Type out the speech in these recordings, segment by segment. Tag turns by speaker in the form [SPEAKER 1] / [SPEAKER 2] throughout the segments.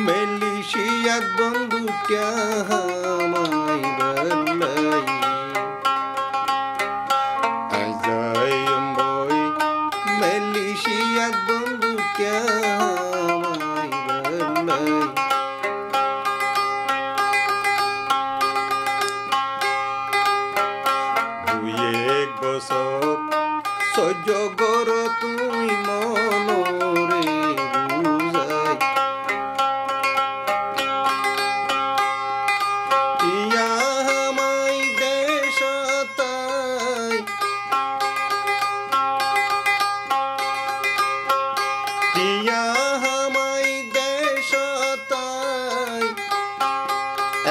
[SPEAKER 1] Melishiyat bandu kya hamai balai Azayam boy Melishiyat bandu kya hamai balai Duye ek bosor sojo goro tui monore buzai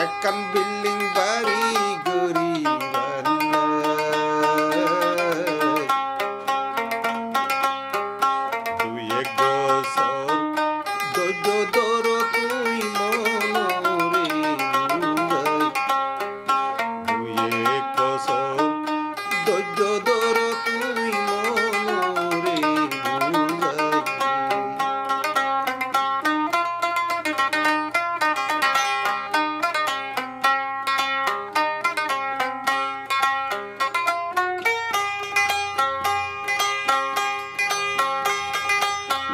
[SPEAKER 1] Ekam billing bari gori balai Tui ek bosor dojo doro tui monore buzai Tui ek bosor dojo doro tui monore buzai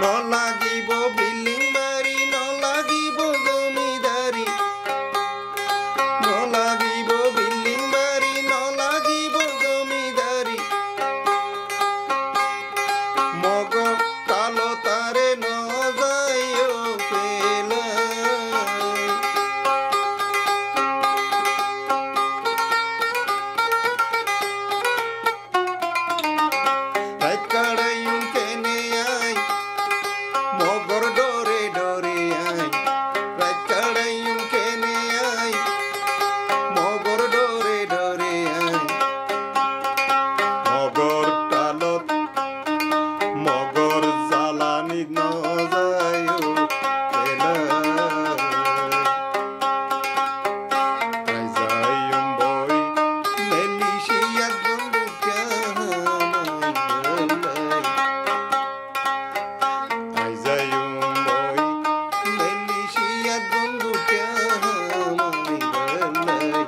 [SPEAKER 1] No lagibo billing bari, no lagibo zomidari. No lagibo billing bari, no lagibo zomidari. Mogo talo tare no zayo pelai. Right kadayun kene ay. Mogor dore dore ay Rakadayum kene ay Mogor dore dore ay Mogor talot Mogor zalani no zayo pelay Azayum boy Melishiyat bandu kya hamai balai Azayum boy Melishiyat bandu kya hamai balai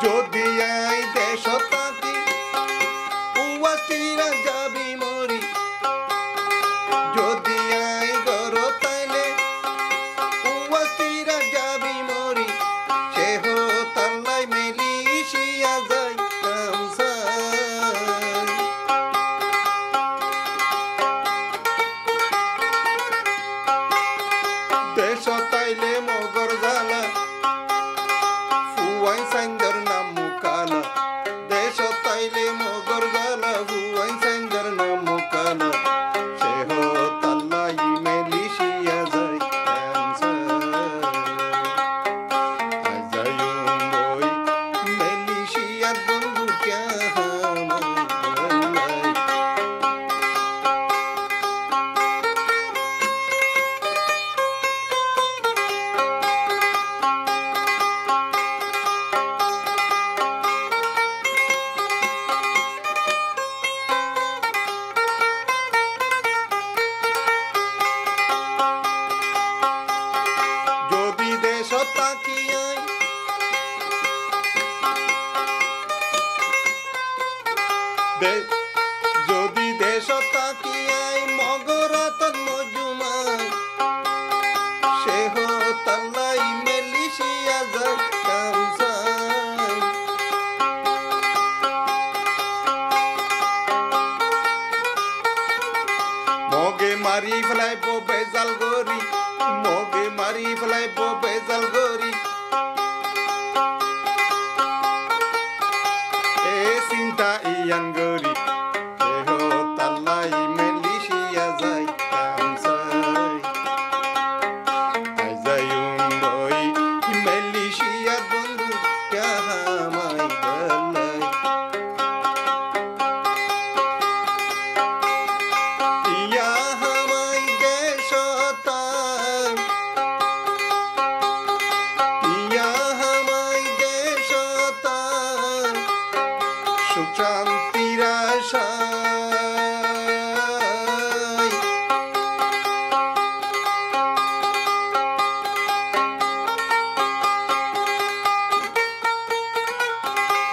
[SPEAKER 1] Jodi ay desho taki Uwastira jabi mori Jodi ay goro taile Uwastira jabi mori Sheho talai Melishia zai kamsai Desho taile mogor zala Fuain sandar namukala Desho taile mogor zala Fuain sandar namukala Sheho talai Melishia zai kamsai Azayum boy Melishiyat bandu kya hamai balai Jodi desho taki ay Jodi desho taki ay Mogoratat mojumai Sheho talai Melishia zai kamsai Moge mari flai po bezal gori Moge mari flai po bezal gori মেলিশিয়ার বন্ধু কাহামাই বেলাই ইয়া হামাই দেশতাই ইয়া হামাই দেশতাই সুখ শান্তির আশায়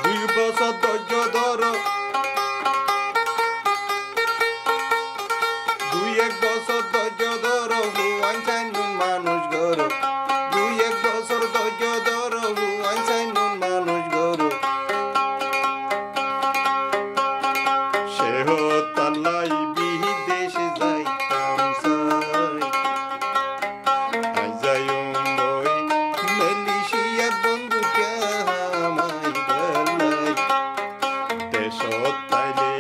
[SPEAKER 1] দুই বছর ধৈর্য ধরো দুই এক বছর ধৈর্য ধরো হুয়ান চাইনুন মানুষ গরো দুই এক বছর ধৈর্য ধরো হুয়ান চাইনুন মানুষ গরো সে হতালাই বিদেশে যাইতাম চাই আই যাইম বই মেলিশিয়ার বন্ধু কাহামাই বেলাই দেশত তাইলে